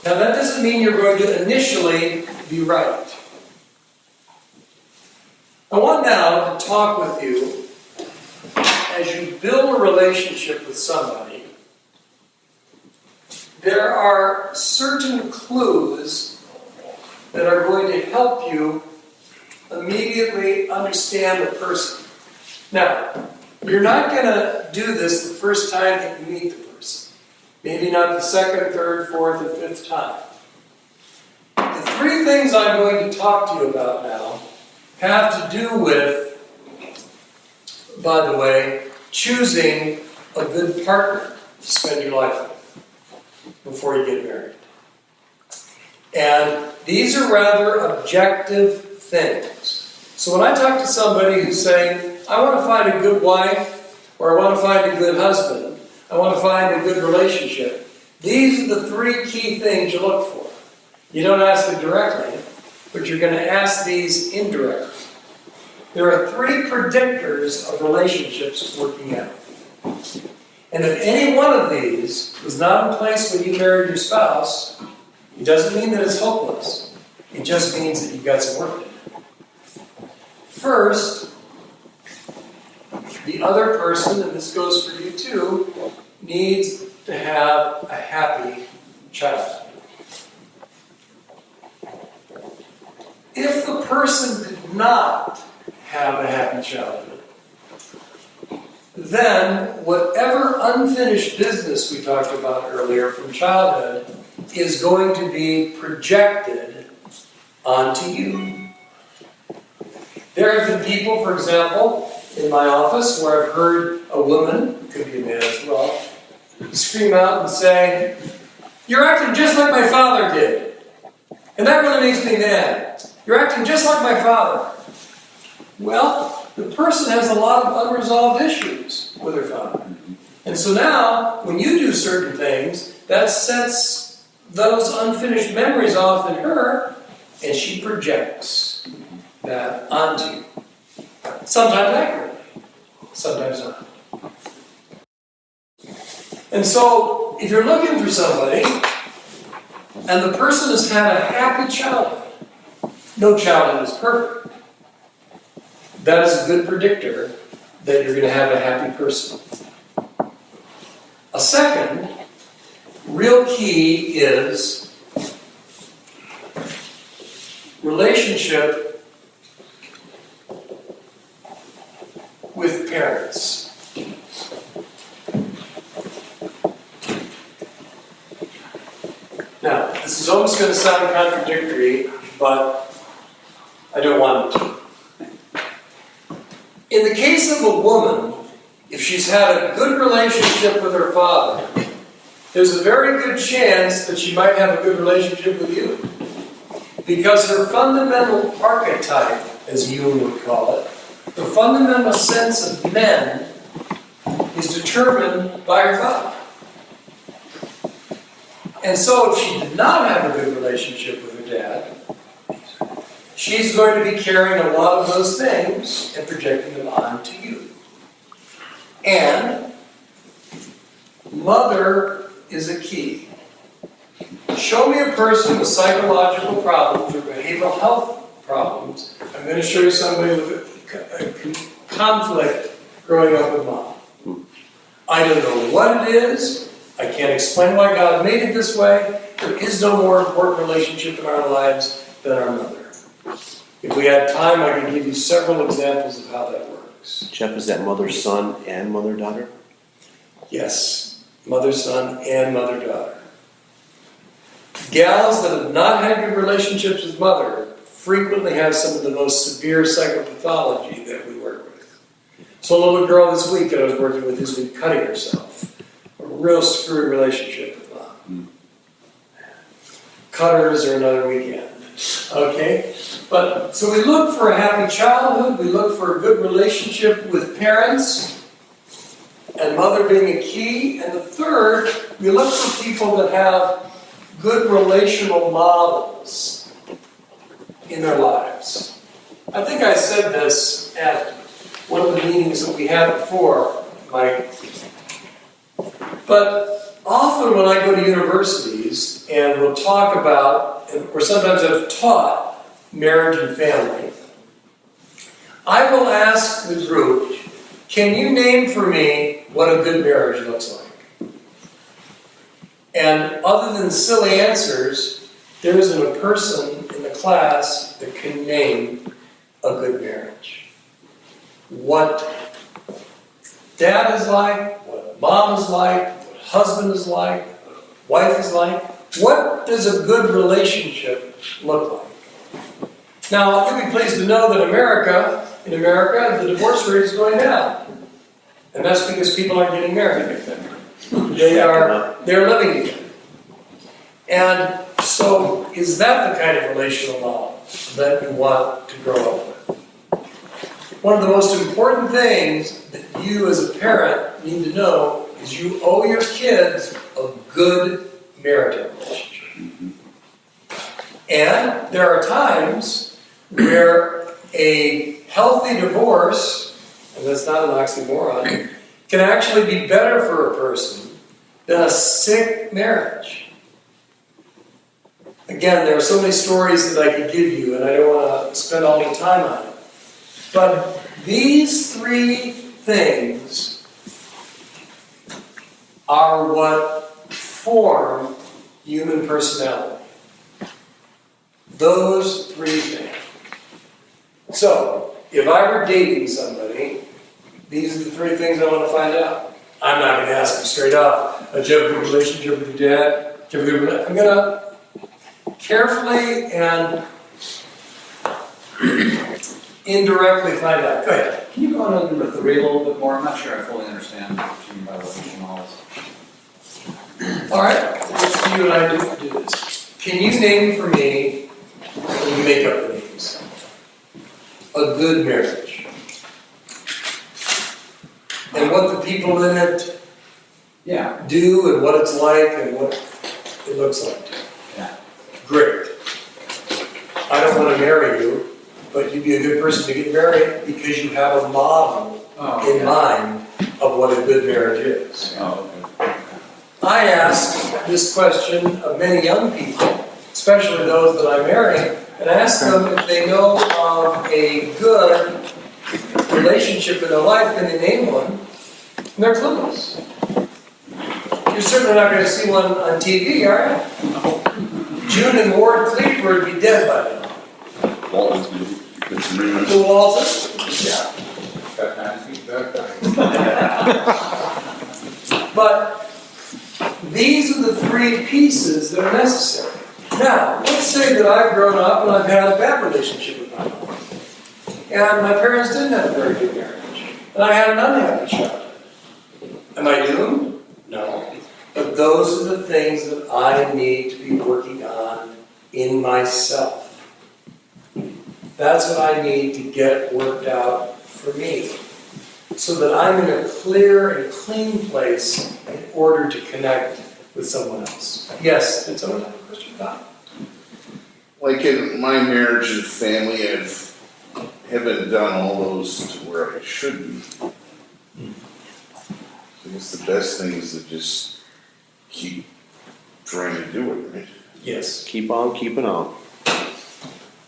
Now that doesn't mean you're going to initially be right. I want now to talk with you as you build a relationship with somebody. There are certain clues that are going to help you immediately understand the person. Now, you're not going to do this the first time that you meet the person. Maybe not the second, third, fourth, and fifth time. The three things I'm going to talk to you about now have to do with, by the way, choosing a good partner to spend your life with before you get married. And these are rather objective things. So when I talk to somebody who's saying, I want to find a good wife, or I want to find a good husband, I want to find a good relationship, these are the three key things you look for. You don't ask it directly, but you're going to ask these indirectly. There are three predictors of relationships working out. And if any one of these was not in place when you married your spouse, it doesn't mean that it's hopeless. It just means that you've got some work to do. First, the other person, and this goes for you too, needs to have a happy childhood. If the person did not have a happy childhood, then whatever unfinished business we talked about earlier from childhood is going to be projected onto you. There have been people, for example, in my office where I've heard a woman, could be a man as well, scream out and say, "You're acting just like my father did. And that really makes me mad. You're acting just like my father." Well, the person has a lot of unresolved issues with her father. And so now, when you do certain things, that sets those unfinished memories off in her, and she projects that onto you. Sometimes accurately, sometimes not. And so, if you're looking for somebody, and the person has had a happy childhood, no childhood is perfect, that is a good predictor that you're going to have a happy person. A second real key is relationship with parents. Now, this is almost going to sound contradictory, but I don't want it to. In the case of a woman, if she's had a good relationship with her father, there's a very good chance that she might have a good relationship with you. Because her fundamental archetype, as Jung would call it, the fundamental sense of men is determined by her father. And so if she did not have a good relationship with her dad, she's going to be carrying a lot of those things and projecting them onto you. And mother is a key. Show me a person with psychological problems or behavioral health problems. I'm going to show you somebody with a conflict growing up with mom. I don't know what it is. I can't explain why God made it this way. There is no more important relationship in our lives than our mother. If we had time, I could give you several examples of how that works. Jeff, is that mother-son and mother-daughter? Yes, mother-son and mother-daughter. Gals that have not had good relationships with mother frequently have some of the most severe psychopathology that we work with. So a little girl this week that I was working with has been cutting herself. A real screwy relationship with mom. Cutters are another weekend. Okay? But so we look for a happy childhood, we look for a good relationship with parents, and mother being a key. And the third, we look for people that have good relational models in their lives. I think I said this at one of the meetings that we had before, Mike. But often when I go to universities and we'll talk about, or sometimes I've taught marriage and family, I will ask the group, can you name for me what a good marriage looks like? And other than silly answers, there isn't a person in the class that can name a good marriage. What dad is like, what mom is like, what husband is like, what wife is like. What does a good relationship look like? Now, you'll be pleased to know that in America, the divorce rate is going down. And that's because people aren't getting married. They're living together. And so, is that the kind of relational model that you want to grow up with? One of the most important things that you as a parent need to know is you owe your kids a good marital relationship. And there are times where a healthy divorce, and that's not an oxymoron, can actually be better for a person than a sick marriage. Again, there are so many stories that I could give you, and I don't want to spend all the time on it. But these three things are what form human personality. Those three things. So, if I were dating somebody, these are the three things I want to find out. I'm not going to ask them straight up, did you have a good relationship with your dad? Did you have a good relationship? I'm going to carefully and indirectly find out. Go ahead. Can you go on under the three a little bit more? I'm not sure I fully understand what you mean by relational models. All right, let's see what I do this. Can you name for me, when you make up the names, a good marriage? And what the people in it do and what it's like and what it looks like. Yeah. Great. I don't want to marry you, but you'd be a good person to get married because you have a model in mind of what a good marriage is. Oh, okay. I ask this question of many young people, especially those that I marry, and ask them if they know of a good relationship in their life. Can they name one? And they're clueless. You're certainly not going to see one on TV, are you? June and Ward Cleaver would be dead by now. Walton's The Waltons? Yeah. But these are the three pieces that are necessary. Now, let's say that I've grown up and I've had a bad relationship with my mom. And my parents didn't have a very good marriage. And I had an unhappy childhood. Am I doomed? No. But those are the things that I need to be working on in myself. That's what I need to get worked out for me. So that I'm in a clear and clean place in order to connect with someone else. Yes, did someone have a question about it? Like in my marriage and family, haven't done all those to where I should be. I guess the best thing is to just keep trying to do it, right? Yes. Keep on keeping on.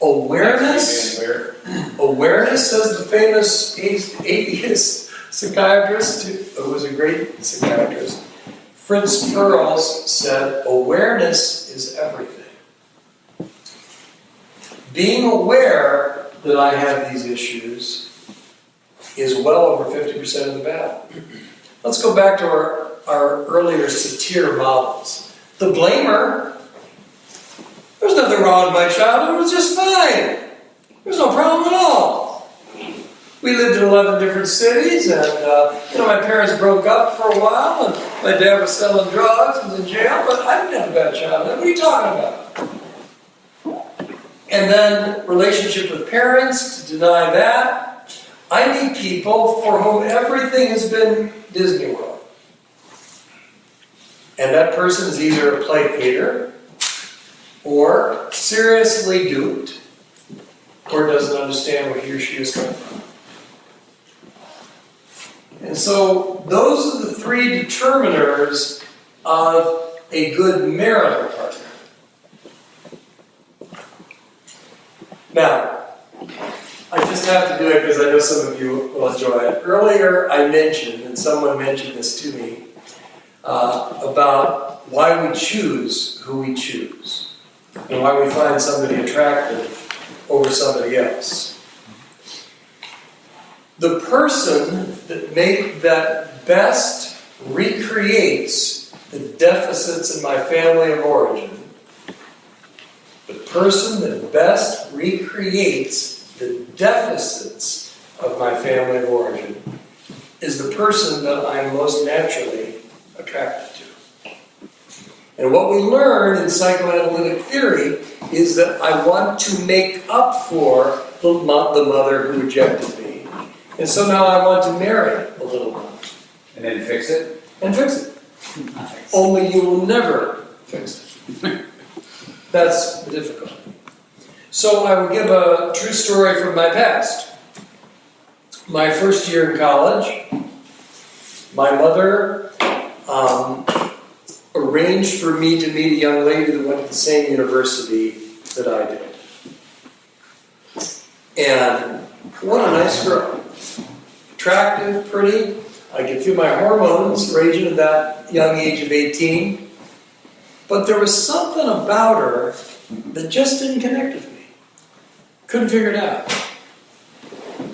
Awareness, says the famous atheist psychiatrist, who was a great psychiatrist, Fritz Perls, said, awareness is everything. Being aware that I have these issues is well over 50% of the battle. Let's go back to our earlier satir models. The blamer, there's nothing wrong with my childhood, it was just fine. There's no problem at all. We lived in 11 different cities, and my parents broke up for a while, and my dad was selling drugs and was in jail, but I didn't have a bad childhood. What are you talking about? And then relationship with parents, to deny that. I meet people for whom everything has been Disney World. And that person is either a placater, or seriously duped, or doesn't understand where he or she is coming from. And so those are the three determiners of a good marital partner. Now, I just have to do it because I know some of you will enjoy it. Earlier I mentioned, and someone mentioned this to me, about why we choose who we choose and why we find somebody attractive over somebody else. The person that best recreates the deficits in my family of origin, the person that best recreates the deficits of my family of origin is the person that I'm most naturally attracted to. And what we learn in psychoanalytic theory is that I want to make up for the mother who rejected me. And so now I want to marry a little one. And then fix it? And fix it. Nice. Only you will never fix it. That's the difficulty. So I will give a true story from my past. My first year in college, my mother arranged for me to meet a young lady that went to the same university that I did. And what a nice girl. Attractive, pretty. I could feel my hormones raging at that young age of 18. But there was something about her that just didn't connect with me. Couldn't figure it out.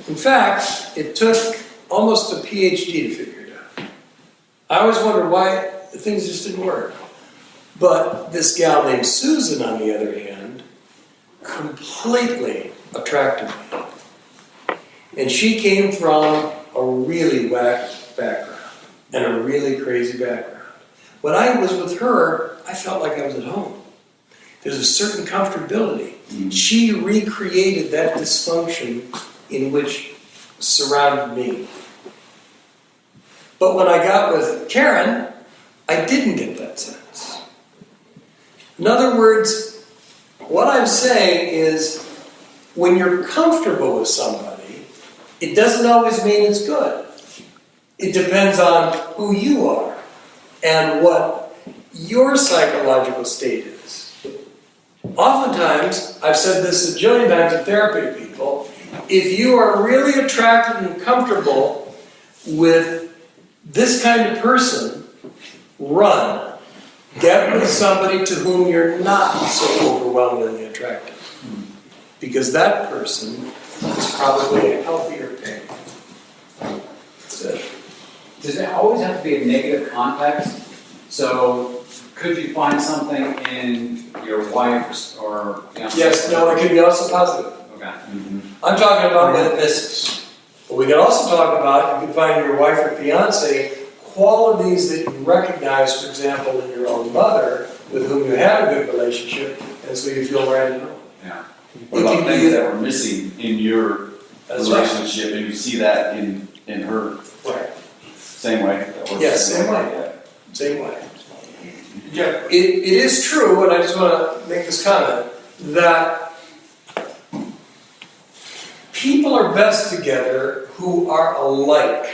In fact, it took almost a Ph.D. to figure it out. I always wondered why things just didn't work. But this gal named Susan, on the other hand, completely attracted me. And she came from a really wacky background and a really crazy background. When I was with her, I felt like I was at home. There's a certain comfortability. She recreated that dysfunction in which surrounded me. But when I got with Karen, I didn't get that sense. In other words, what I'm saying is, when you're comfortable with somebody, it doesn't always mean it's good. It depends on who you are and what your psychological state is. Oftentimes, I've said this a jillion times in therapy to people, if you are really attracted and comfortable with this kind of person, run. Get with somebody to whom you're not so overwhelmingly attracted. Because that person is probably a healthier pain. That's it. Does it always have to be a negative context? So, could you find something in your wife or fiancé? Yes, no, it can be also positive. Okay. I'm talking about when it misses. But we can also talk about, you can find in your wife or fiance qualities that you recognize, for example, in your own mother, with whom you have a good relationship, and so you feel right at home. Yeah. What about things that were missing in your That's right. relationship, and you see that in her? Right. Same way? Yes, same way. Same way. Yeah, it is true, and I just want to make this comment, that people are best together who are alike,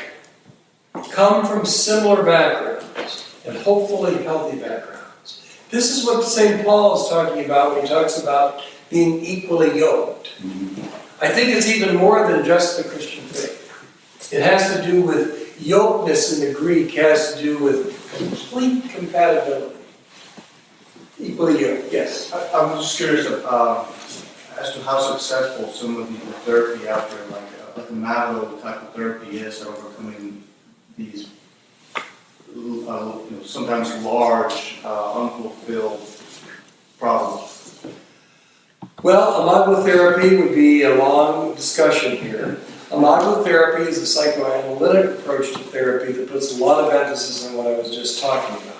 come from similar backgrounds, and hopefully healthy backgrounds. This is what St. Paul is talking about when he talks about being equally yoked. I think it's even more than just the Christian faith. It has to do with yokedness in the Greek, has to do with complete compatibility. Equally yoked, yes. I'm just curious as to how successful some of the therapy out there, like the Mado type of therapy, is at overcoming these, sometimes large, unfulfilled problems. Well, imagotherapy would be a long discussion here. Imagotherapy is a psychoanalytic approach to therapy that puts a lot of emphasis on what I was just talking about.